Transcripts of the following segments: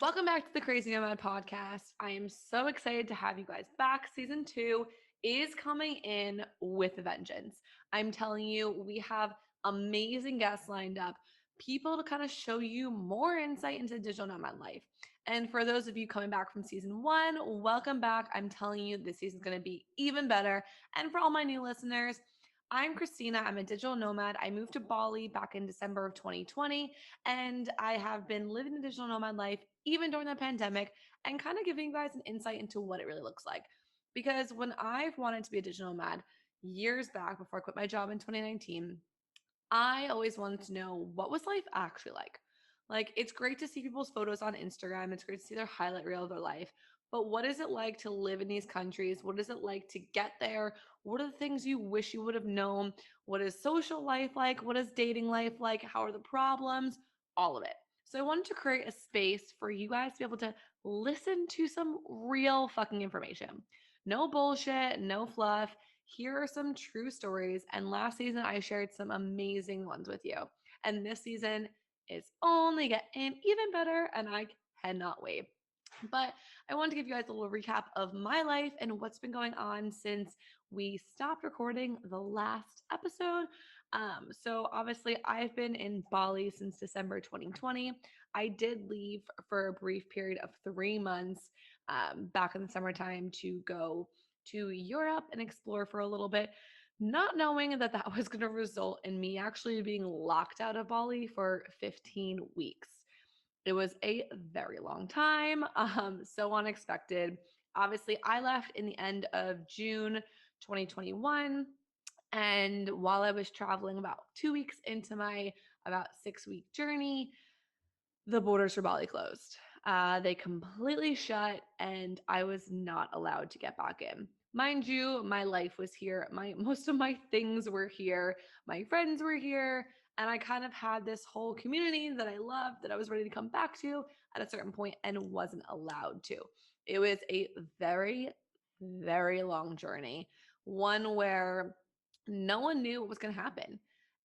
Welcome back to the Crazy Nomad podcast. I am so excited to have you guys back. Season 2 is coming in with a vengeance. I'm telling you, we have amazing guests lined up, people to kind of show you more insight into digital nomad life. And for those of you coming back from season 1, welcome back. I'm telling you, this season is going to be even better. And for all my new listeners, I'm Christina. I'm a digital nomad. I moved to Bali back in December of 2020, and I have been living the digital nomad life even during the pandemic and kind of giving you guys an insight into what it really looks like. Because when I've wanted to be a digital nomad years back before I quit my job in 2019, I always wanted to know what was life actually like. Like, it's great to see people's photos on Instagram. It's great to see their highlight reel of their life. But what is it like to live in these countries? What is it like to get there? What are the things you wish you would have known? What is social life like? What is dating life like? How are the problems? All of it. So I wanted to create a space for you guys to be able to listen to some real fucking information. No bullshit, no fluff. Here are some true stories. And last season, I shared some amazing ones with you. And this season is only getting even better, and I cannot wait. But I wanted to give you guys a little recap of my life and what's been going on since we stopped recording the last episode. So obviously, I've been in Bali since December 2020. I did leave for a brief period of 3 months back in the summertime to go to Europe and explore for a little bit, not knowing that that was going to result in me actually being locked out of Bali for 15 weeks. It was a very long time, so unexpected. Obviously, I left in the end of June 2021. And while I was traveling about 2 weeks into my about 6 week journey, the borders for Bali closed. They completely shut, and I was not allowed to get back in. Mind you, my life was here. Most of my things were here. My friends were here, and I kind of had this whole community that I loved that I was ready to come back to at a certain point and wasn't allowed to. It was a very, very long journey, one where no one knew what was going to happen.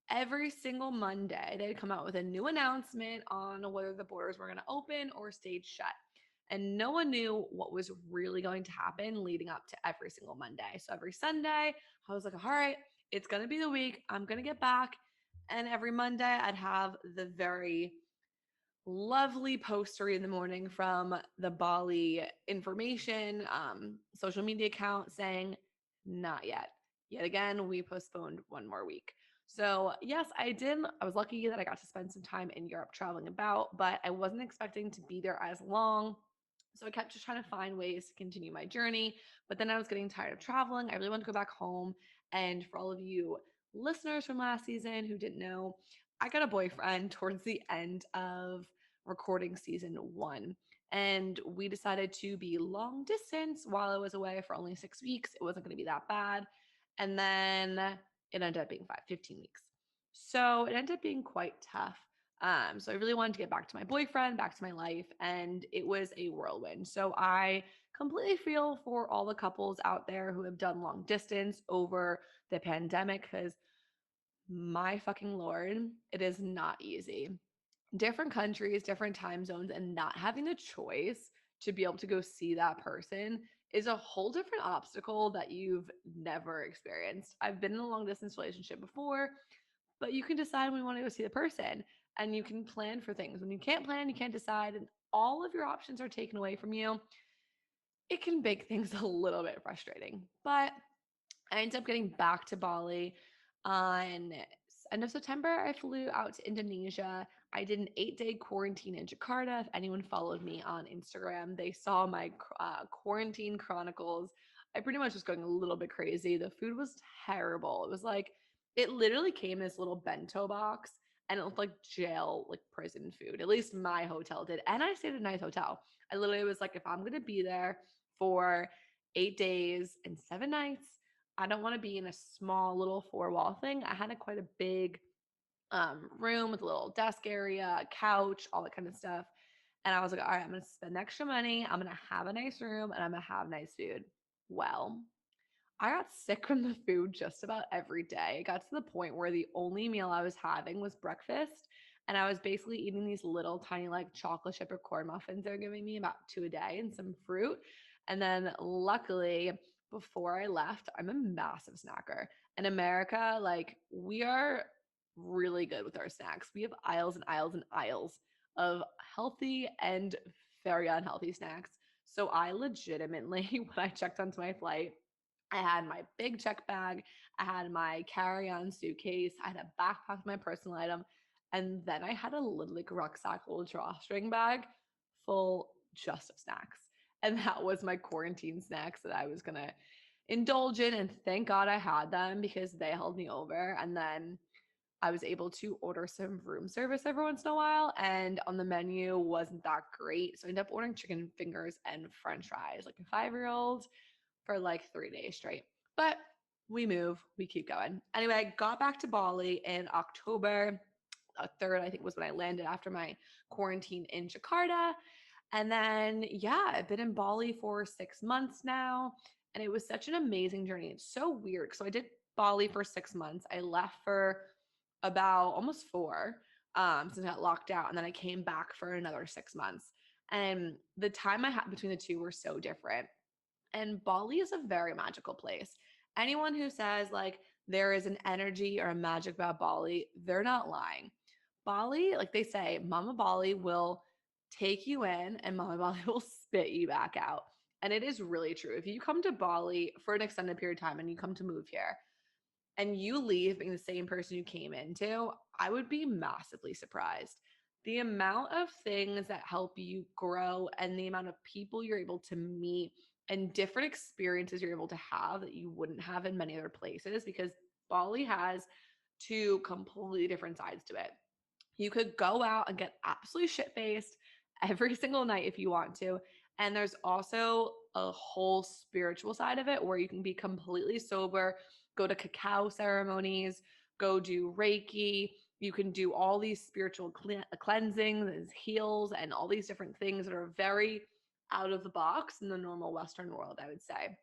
Every single Monday, they'd come out with a new announcement on whether the borders were going to open or stay shut. And no one knew what was really going to happen leading up to every single Monday. So every Sunday, I was like, all right, it's going to be the week. I'm going to get back. And every Monday, I'd have the very lovely poster in the morning from the Bali information social media account saying, not yet. Yet again, we postponed one more week. So, yes, I did. I was lucky that I got to spend some time in Europe traveling about, but I wasn't expecting to be there as long. So I kept just trying to find ways to continue my journey. But then I was getting tired of traveling. I really wanted to go back home. And for all of you listeners from last season who didn't know, I got a boyfriend towards the end of recording season 1. And we decided to be long distance while I was away for only 6 weeks. It wasn't going to be that bad. And then it ended up being 15 weeks. So it ended up being quite tough. So I really wanted to get back to my boyfriend, back to my life, and it was a whirlwind. So I completely feel for all the couples out there who have done long distance over the pandemic because my fucking Lord, it is not easy. Different countries, different time zones, and not having the choice to be able to go see that person is a whole different obstacle that you've never experienced. I've been in a long distance relationship before, but you can decide when you want to go see the person and you can plan for things. When you can't plan, you can't decide, and all of your options are taken away from you. It can make things a little bit frustrating. But I ended up getting back to Bali on end of September. I flew out to Indonesia. I did an 8-day quarantine in Jakarta. If anyone followed me on Instagram, they saw my quarantine chronicles. I pretty much was going a little bit crazy. The food was terrible. It was like, it literally came in this little bento box and it looked like jail, like prison food. At least my hotel did. And I stayed at a nice hotel. I literally was like, if I'm going to be there for 8 days and 7 nights, I don't want to be in a small little 4-wall thing. I had quite a big room with a little desk area, a couch, all that kind of stuff. And I was like, all right, I'm going to spend extra money. I'm going to have a nice room and I'm going to have nice food. Well, I got sick from the food just about every day. It got to the point where the only meal I was having was breakfast. And I was basically eating these little tiny like chocolate chip or corn muffins they're giving me, about two a day, and some fruit. And then luckily, before I left, I'm a massive snacker. In America, like we are really good with our snacks. We have aisles and aisles and aisles of healthy and very unhealthy snacks. So I legitimately, when I checked onto my flight, I had my big check bag, I had my carry-on suitcase, I had a backpack with my personal item, and then I had a little like rucksack, little drawstring bag full just of snacks. And that was my quarantine snacks that I was gonna indulge in. And thank God I had them because they held me over. And then I was able to order some room service every once in a while, and on the menu wasn't that great. So I ended up ordering chicken fingers and french fries, like a 5-year-old, for like 3 days straight. But we move, we keep going. Anyway, I got back to Bali in October 3rd, I think was when I landed after my quarantine in Jakarta. And then, yeah, I've been in Bali for 6 months now. And it was such an amazing journey. It's so weird. So I did Bali for 6 months. I left for about almost four, since I got locked out. And then I came back for another 6 months. And the time I had between the two were so different. And Bali is a very magical place. Anyone who says like there is an energy or a magic about Bali, they're not lying. Bali, like they say, Mama Bali will take you in and Mama Bali will spit you back out. And it is really true. If you come to Bali for an extended period of time and you come to move here, and you leave being the same person you came into, I would be massively surprised. The amount of things that help you grow and the amount of people you're able to meet and different experiences you're able to have that you wouldn't have in many other places, because Bali has two completely different sides to it. You could go out and get absolutely shit faced every single night if you want to. And there's also a whole spiritual side of it where you can be completely sober, go to cacao ceremonies, go do Reiki. You can do all these spiritual cleansings, heals, and all these different things that are very out of the box in the normal Western world, I would say.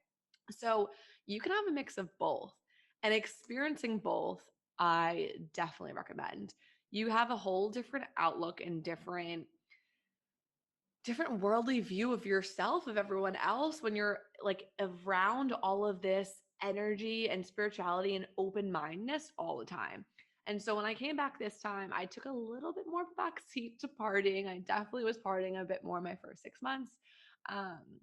So you can have a mix of both. And experiencing both, I definitely recommend. You have a whole different outlook and different worldly view of yourself, of everyone else, when you're like around all of this energy and spirituality and open mindedness all the time. And so when I came back this time, I took a little bit more of a back seat to partying. I definitely was partying a bit more my first 6 months. Um,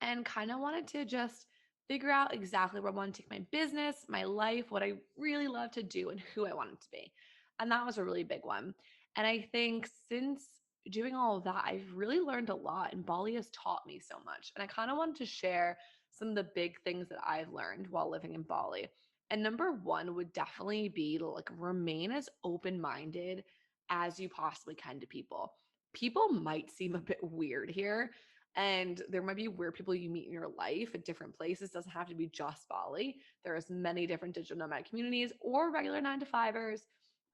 and kind of wanted to just figure out exactly where I want to take my business, my life, what I really love to do, and who I wanted to be. And that was a really big one. And I think since doing all of that, I've really learned a lot, and Bali has taught me so much. And I kind of wanted to share some of the big things that I've learned while living in Bali. And number one would definitely be to like remain as open minded as you possibly can to people. People might seem a bit weird here, and there might be weird people you meet in your life at different places. It doesn't have to be just Bali. There's many different digital nomad communities or regular 9 to 5ers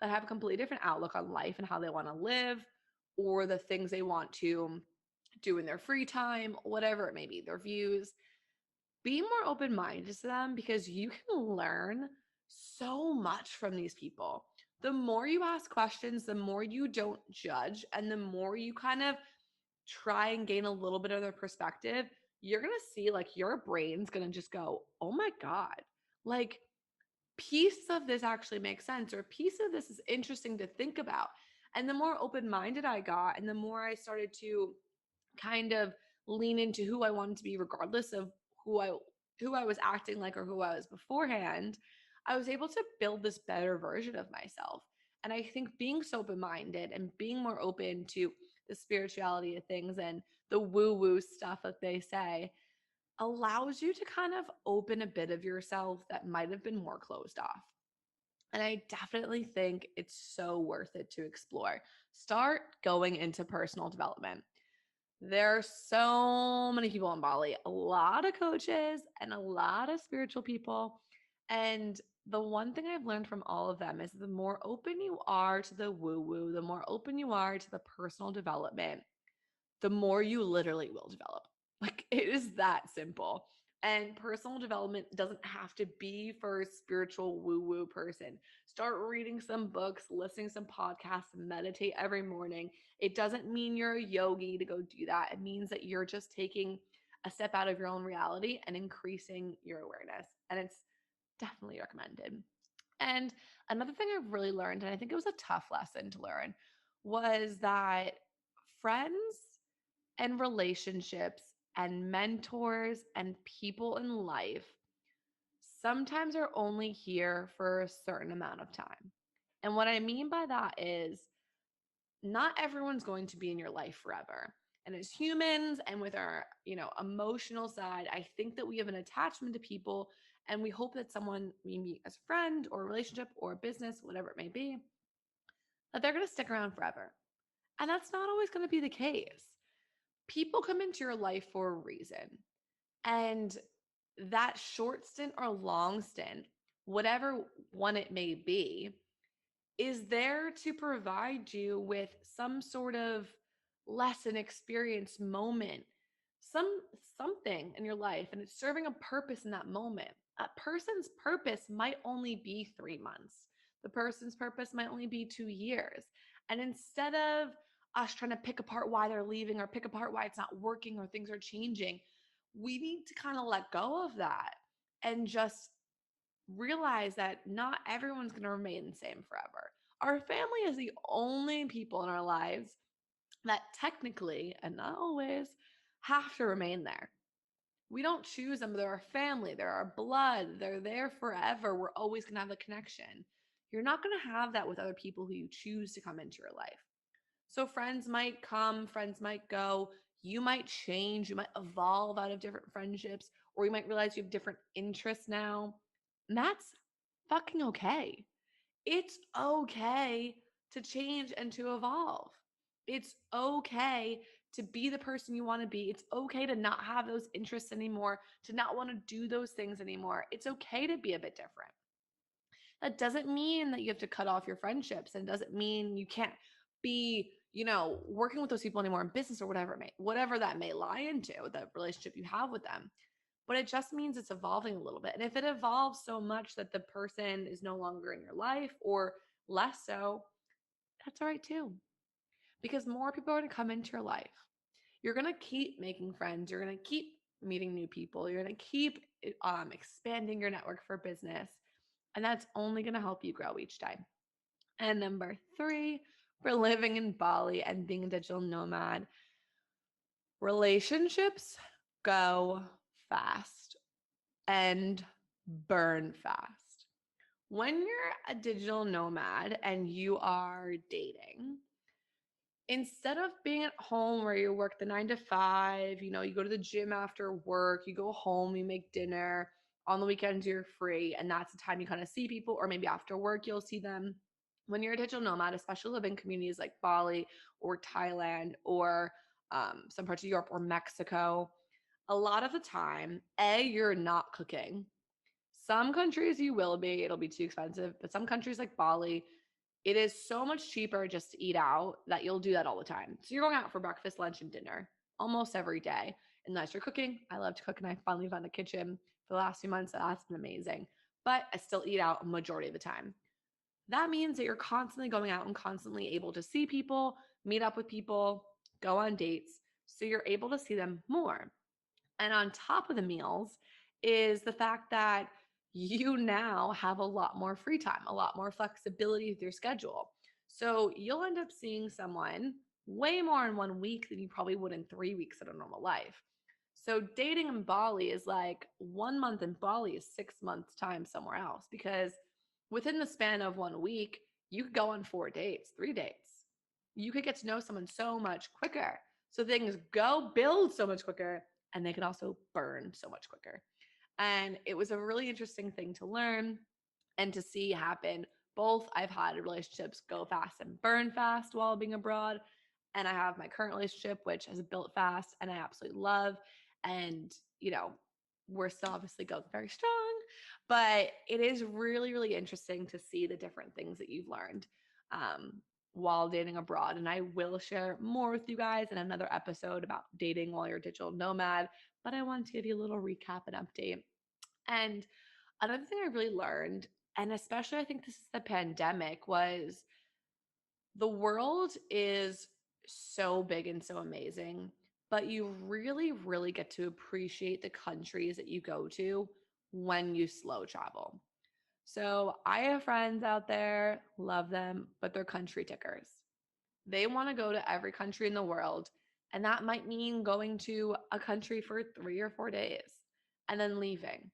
that have a completely different outlook on life and how they want to live, or the things they want to do in their free time, whatever it may be, their views. Be more open minded to them because you can learn so much from these people. The more you ask questions, the more you don't judge, and the more you kind of try and gain a little bit of their perspective, you're going to see like your brain's going to just go, oh my God, like piece of this actually makes sense, or a piece of this is interesting to think about. And the more open minded I got, and the more I started to kind of lean into who I wanted to be, regardless of who I who I was acting like or who I was beforehand, I was able to build this better version of myself. And I think being so open-minded and being more open to the spirituality of things and the woo-woo stuff that they say allows you to kind of open a bit of yourself that might have been more closed off. And I definitely think it's so worth it to explore. Start going into personal development. There are so many people in Bali, a lot of coaches and a lot of spiritual people. And the one thing I've learned from all of them is the more open you are to the woo woo, the more open you are to the personal development, the more you literally will develop. Like it is that simple. And personal development doesn't have to be for a spiritual woo woo person. Start reading some books, listening to some podcasts, meditate every morning. It doesn't mean you're a yogi to go do that. It means that you're just taking a step out of your own reality and increasing your awareness. And it's definitely recommended. And another thing I've really learned, and I think it was a tough lesson to learn, was that friends and relationships and mentors and people in life sometimes are only here for a certain amount of time. And what I mean by that is not everyone's going to be in your life forever. And as humans and with our, emotional side, I think that we have an attachment to people and we hope that someone we meet as a friend or a relationship or a business, whatever it may be, that they're going to stick around forever. And that's not always going to be the case. People come into your life for a reason. And that short stint or long stint, whatever one it may be, is there to provide you with some sort of lesson, experience, moment, some something in your life, and it's serving a purpose in that moment. A person's purpose might only be 3 months. The person's purpose might only be 2 years. And instead of us trying to pick apart why they're leaving or pick apart why it's not working or things are changing, we need to kind of let go of that and just realize that not everyone's going to remain the same forever. Our family is the only people in our lives that technically, and not always, have to remain there. We don't choose them. They're our family, they're our blood, they're there forever. We're always going to have a connection. You're not going to have that with other people who you choose to come into your life. So friends might come, friends might go. You might change, you might evolve out of different friendships, or you might realize you have different interests now. And that's fucking okay. It's okay to change and to evolve. It's okay to be the person you want to be. It's okay to not have those interests anymore, to not want to do those things anymore. It's okay to be a bit different. That doesn't mean that you have to cut off your friendships, and doesn't mean you can't be, working with those people anymore in business or whatever that may lie into the relationship you have with them. But it just means it's evolving a little bit. And if it evolves so much that the person is no longer in your life or less so, that's all right too. Because more people are going to come into your life. You're going to keep making friends. You're going to keep meeting new people. You're going to keep expanding your network for business. And that's only going to help you grow each time. And number 3, for living in Bali and being a digital nomad, relationships go fast and burn fast. When you're a digital nomad and you are dating, instead of being at home where you work the 9 to 5, you go to the gym after work, you go home, you make dinner, on the weekends you're free, and that's the time you kind of see people, or maybe after work you'll see them. When you're a digital nomad, especially live in communities like Bali or Thailand or some parts of Europe or Mexico, a lot of the time, you're not cooking. Some countries you will be, it'll be too expensive, but some countries like Bali, it is so much cheaper just to eat out that you'll do that all the time. So you're going out for breakfast, lunch, and dinner almost every day. Unless you're cooking. I love to cook, and I finally found a kitchen for the last few months. So that's been amazing. But I still eat out a majority of the time. That means that you're constantly going out and constantly able to see people, meet up with people, go on dates. So you're able to see them more. And on top of the meals is the fact that you now have a lot more free time, a lot more flexibility with your schedule. So you'll end up seeing someone way more in 1 week than you probably would in 3 weeks in a normal life. So dating in Bali is like 1 month in Bali is 6 months time somewhere else, because within the span of 1 week, you could go on 4 dates, 3 dates. You could get to know someone so much quicker. So things go build so much quicker, and they can also burn so much quicker. And it was a really interesting thing to learn and to see happen. Both I've had relationships go fast and burn fast while being abroad. And I have my current relationship, which has built fast and I absolutely love. And, we're still obviously going very strong, but it is really, really interesting to see the different things that you've learned while dating abroad. And I will share more with you guys in another episode about dating while you're a digital nomad. but I wanted to give you a little recap and update. And another thing I really learned, and especially I think this is the pandemic, was the world is so big and so amazing, but you really, really get to appreciate the countries that you go to when you slow travel. So I have friends out there, love them, but they're country tickers. They want to go to every country in the world, and that might mean going to a country for 3 or 4 days and then leaving.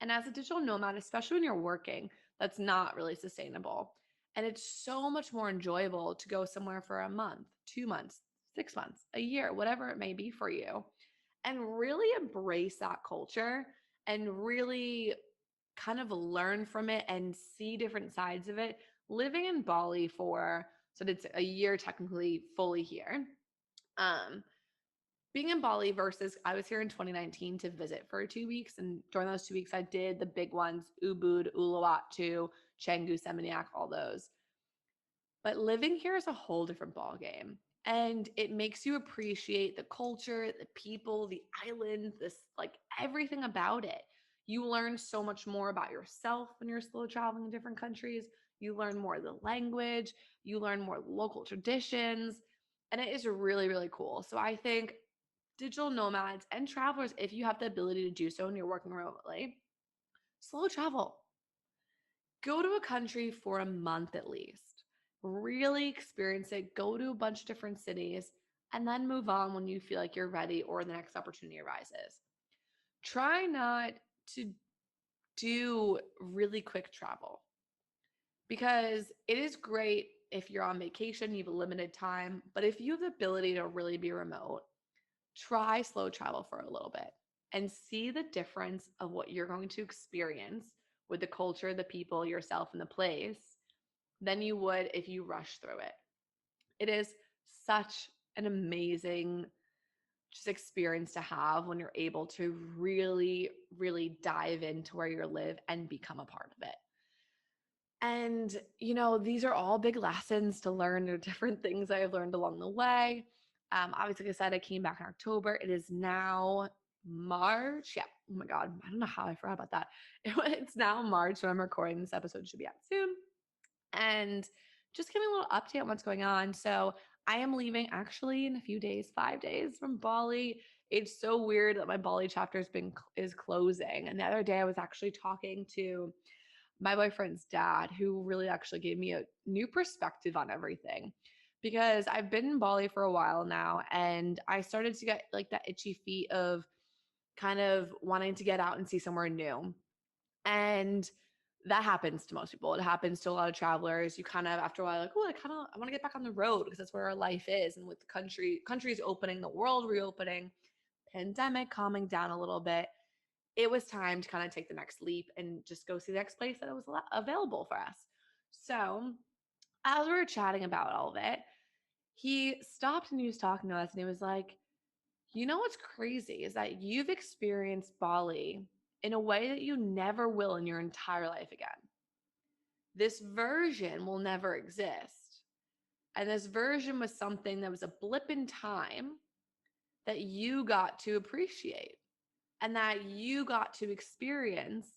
And as a digital nomad, especially when you're working, that's not really sustainable. And it's so much more enjoyable to go somewhere for a month, 2 months, 6 months, a year, whatever it may be for you, and really embrace that culture and really kind of learn from it and see different sides of it. Living in Bali for, so it's a year technically fully here. Um, Being in Bali versus I was here in 2019 to visit for 2 weeks. And during those 2 weeks, I did the big ones, Ubud, Uluwatu, Canggu, Seminyak, all those. But living here is a whole different ball game. And it makes you appreciate the culture, the people, the island, this like everything about it. You learn so much more about yourself when you're slow traveling in different countries. You learn more of the language, you learn more local traditions, and it is really, really cool. So I think digital nomads and travelers, if you have the ability to do so and you're working remotely, slow travel. Go to a country for a month at least. Really experience it. Go to a bunch of different cities and then move on when you feel like you're ready or the next opportunity arises. Try not to do really quick travel because it is great if you're on vacation, you have a limited time. But if you have the ability to really be remote, try slow travel for a little bit and see the difference of what you're going to experience with the culture, the people, yourself, and the place than you would if you rush through it. It is such an amazing just experience to have when you're able to really, really dive into where you live and become a part of it. And, these are all big lessons to learn. There are different things I have learned along the way. Obviously, like I said, I came back in October. It is now March. Yeah. Oh my God. I don't know how I forgot about that. It's now March when I'm recording this episode. It should be out soon. And just giving a little update on what's going on. So I am leaving actually in a few days, 5 days from Bali. It's so weird that my Bali chapter is closing. And the other day I was actually talking to my boyfriend's dad, who really actually gave me a new perspective on everything. Because I've been in Bali for a while now, and I started to get like that itchy feet of kind of wanting to get out and see somewhere new. And that happens to most people. It happens to a lot of travelers. You kind of, after a while, like, oh, I want to get back on the road because that's where our life is. And with the countries opening, the world reopening, pandemic calming down a little bit, it was time to kind of take the next leap and just go see the next place that was available for us. So as we were chatting about all of it, he stopped and he was talking to us and he was like, what's crazy is that you've experienced Bali in a way that you never will in your entire life again. This version will never exist. And this version was something that was a blip in time that you got to appreciate and that you got to experience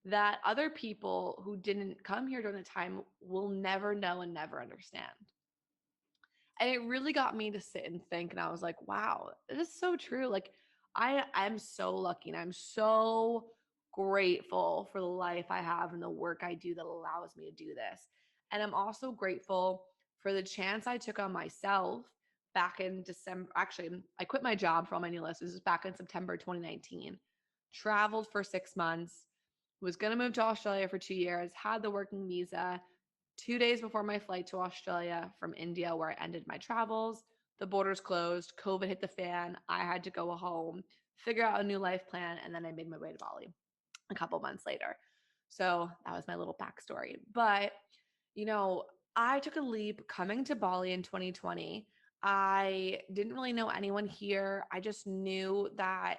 that other people who didn't come here during the time will never know and never understand. And it really got me to sit and think. And I was like, wow, it is so true. Like, I'm so lucky and I'm so grateful for the life I have and the work I do that allows me to do this. And I'm also grateful for the chance I took on myself back in December. Actually, I quit my job for all my new lists. This was back in September 2019. Traveled for 6 months, was going to move to Australia for 2 years, had the working visa. 2 days before my flight to Australia from India, where I ended my travels, the borders closed, COVID hit the fan. I had to go home, figure out a new life plan, and then I made my way to Bali a couple months later. So that was my little backstory. But, I took a leap coming to Bali in 2020. I didn't really know anyone here. I just knew that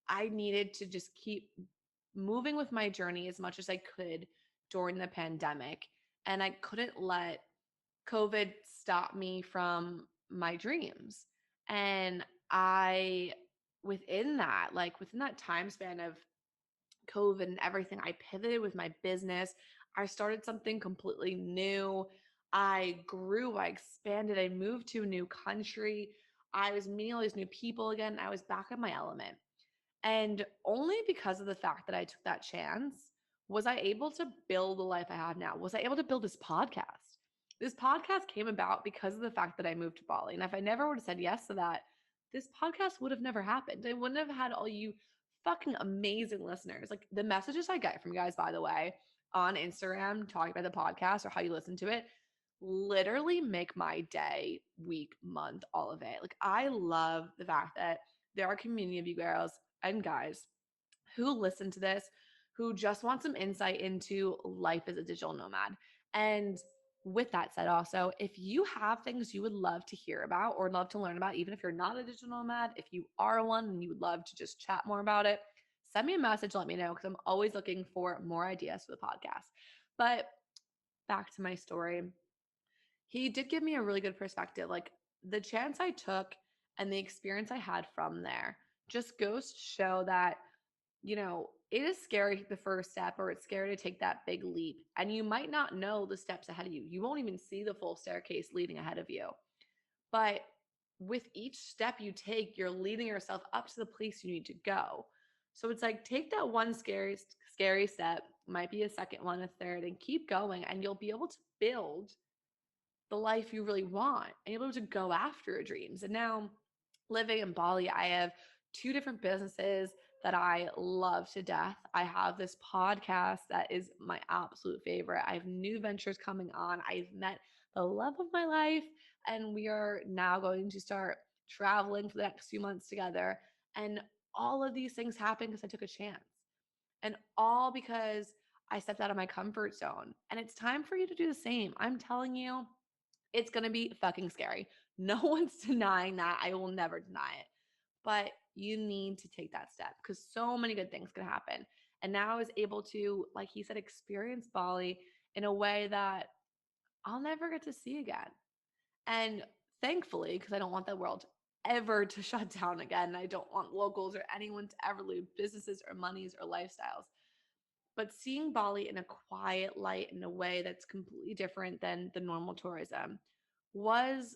I needed to just keep moving with my journey as much as I could during the pandemic. And I couldn't let COVID stop me from my dreams. And I within that, like within that time span of COVID and everything, I pivoted with my business. I started something completely new. I grew, I expanded, I moved to a new country. I was meeting all these new people again. I was back in my element. And only because of the fact that I took that chance was I able to build the life I have now. Was I able to build this podcast? This podcast came about because of the fact that I moved to Bali. And if I never would have said yes to that, this podcast would have never happened. I wouldn't have had all you fucking amazing listeners. Like the messages I get from you guys, by the way, on Instagram talking about the podcast or how you listen to it, literally make my day, week, month, all of it. Like I love the fact that there are a community of you girls and guys who listen to this, who just want some insight into life as a digital nomad. And with that said, also, if you have things you would love to hear about or love to learn about, even if you're not a digital nomad, if you are one and you would love to just chat more about it, send me a message, let me know, because I'm always looking for more ideas for the podcast. But back to my story, he did give me a really good perspective. Like the chance I took and the experience I had from there just goes to show that, it is scary the first step, or it's scary to take that big leap. And you might not know the steps ahead of you. You won't even see the full staircase leading ahead of you. But with each step you take, you're leading yourself up to the place you need to go. So it's like take that one scary step, might be a second one, a third, and keep going, and you'll be able to build the life you really want and you're able to go after your dreams. And now living in Bali, I have two different businesses that I love to death. I have this podcast that is my absolute favorite. I have new ventures coming on. I've met the love of my life, and we are now going to start traveling for the next few months together. And all of these things happen because I took a chance, and all because I stepped out of my comfort zone. And it's time for you to do the same. I'm telling you, it's going to be fucking scary. No one's denying that. I will never deny it. But you need to take that step because so many good things can happen. And now I was able to, like he said, experience Bali in a way that I'll never get to see again. And thankfully, because I don't want the world ever to shut down again, I don't want locals or anyone to ever lose businesses or monies or lifestyles. But seeing Bali in a quiet light in a way that's completely different than the normal tourism was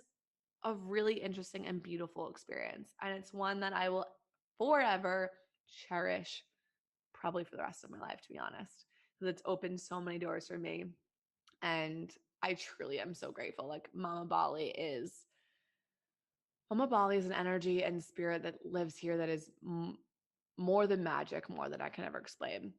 a really interesting and beautiful experience. And it's one that I will forever cherish, probably for the rest of my life, to be honest, because it's opened so many doors for me. And I truly am so grateful. Like Mama Bali is an energy and spirit that lives here that is more than magic, more than I can ever explain.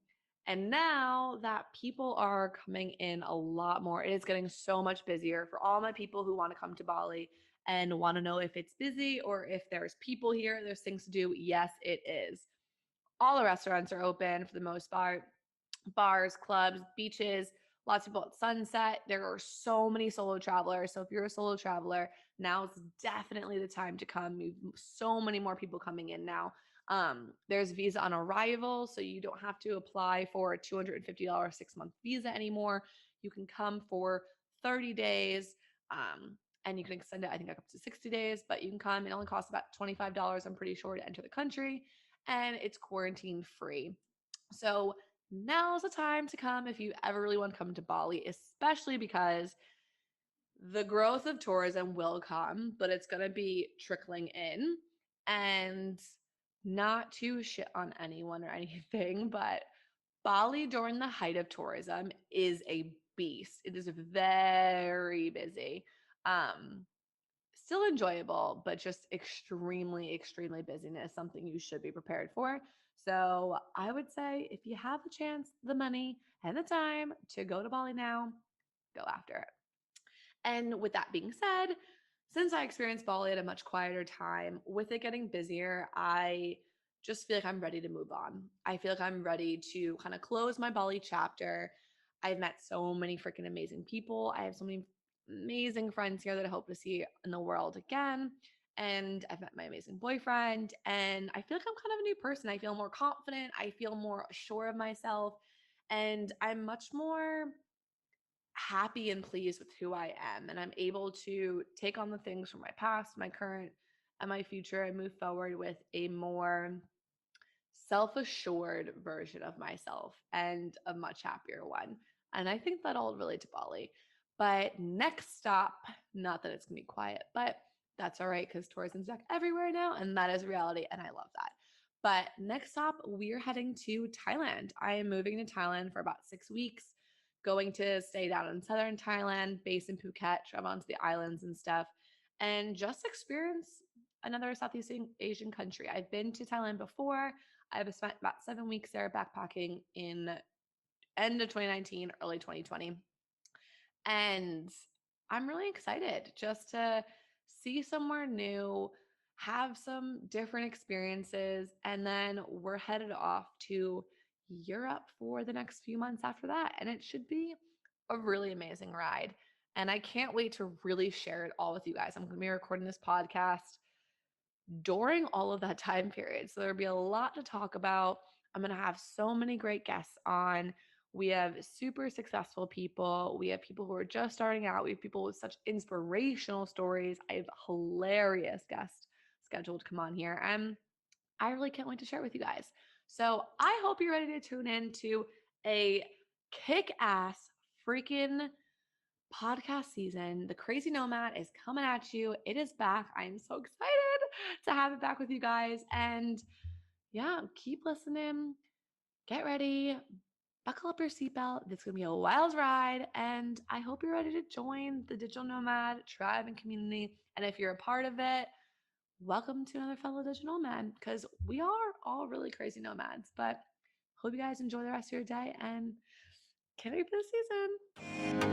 And now that people are coming in a lot more, it is getting so much busier for all my people who want to come to Bali and want to know if it's busy or if there's people here, there's things to do. Yes, it is. All the restaurants are open for the most part, bars, clubs, beaches, lots of people at sunset. There are so many solo travelers. So if you're a solo traveler, now is definitely the time to come. We've so many more people coming in now. There's visa on arrival, so you don't have to apply for a $250 6-month visa anymore. You can come for 30 days. And you can extend it, I think, up to 60 days, but you can come. It only costs about $25, I'm pretty sure, to enter the country, and it's quarantine free. So now's the time to come if you ever really want to come to Bali, especially because the growth of tourism will come, but it's going to be trickling in. And not to shit on anyone or anything, but Bali during the height of tourism is a beast. It is very busy. Um, Still enjoyable, but just extremely, extremely busyness, something you should be prepared for. So I would say if you have the chance, the money, and the time to go to Bali now, go after it. And with that being said, since I experienced Bali at a much quieter time, with it getting busier, I just feel like I'm ready to move on. I feel like I'm ready to kind of close my Bali chapter. I've met so many freaking amazing people. I have so many amazing friends here that I hope to see in the world again. And I've met my amazing boyfriend, and I feel like I'm kind of a new person. I feel more confident. I feel more sure of myself, and I'm much more happy and pleased with who I am. And I'm able to take on the things from my past, my current, and my future and move forward with a more self assured version of myself and a much happier one. And I think that'll relate to Bali. But next stop, not that it's gonna be quiet, but that's all right because tourism's back everywhere now, and that is reality, and I love that. But next stop, we're heading to Thailand. I am moving to Thailand for about 6 weeks, going to stay down in southern Thailand, based in Phuket, travel onto the islands and stuff, and just experience another Southeast Asian country. I've been to Thailand before. I've spent about 7 weeks there backpacking in end of 2019, early 2020. And I'm really excited just to see somewhere new, have some different experiences, and then we're headed off to Europe for the next few months after that. And it should be a really amazing ride. And I can't wait to really share it all with you guys. I'm going to be recording this podcast during all of that time period. So there'll be a lot to talk about. I'm going to have so many great guests on. We have super successful people. We have people who are just starting out. We have people with such inspirational stories. I have hilarious guests scheduled to come on here. And I really can't wait to share it with you guys. So I hope you're ready to tune in to a kick ass freaking podcast season. The Crazy Nomad is coming at you. It is back. I'm so excited to have it back with you guys. And yeah, keep listening. Get ready. Buckle up your seatbelt. It's going to be a wild ride. And I hope you're ready to join the Digital Nomad tribe and community. And if you're a part of it, welcome to another fellow Digital Nomad, because we are all really crazy nomads. But hope you guys enjoy the rest of your day and can't wait for the season.